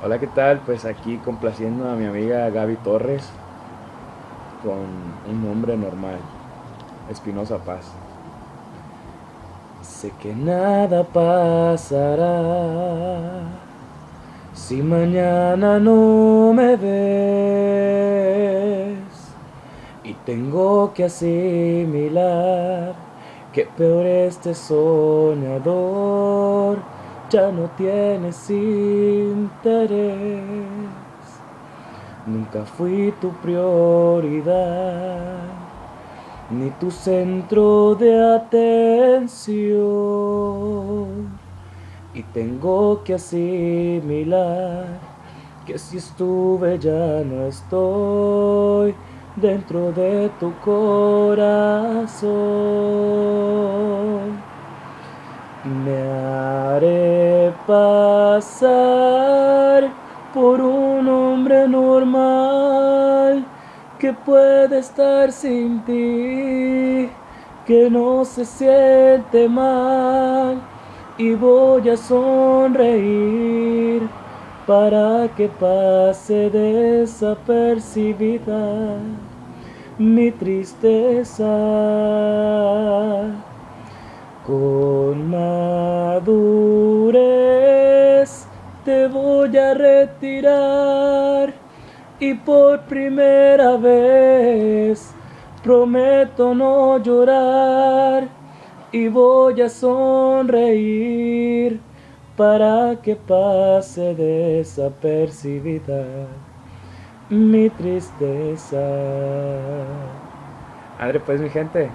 Hola, ¿qué tal? Pues aquí complaciendo a mi amiga Gaby Torres con un nombre normal, Espinosa Paz. Sé que nada pasará si mañana no me ves y tengo que asimilar que peor este soñador ya no tienes interés. Nunca fui tu prioridad, ni tu centro de atención. Y tengo que asimilar que si estuve ya no estoy dentro de tu corazón. Me haré pasar por un hombre normal que puede estar sin ti, que no se siente mal, y voy a sonreír para que pase desapercibida mi tristeza. Con madurez te voy a retirar y por primera vez prometo no llorar y voy a sonreír para que pase desapercibida mi tristeza. Madre, pues mi gente,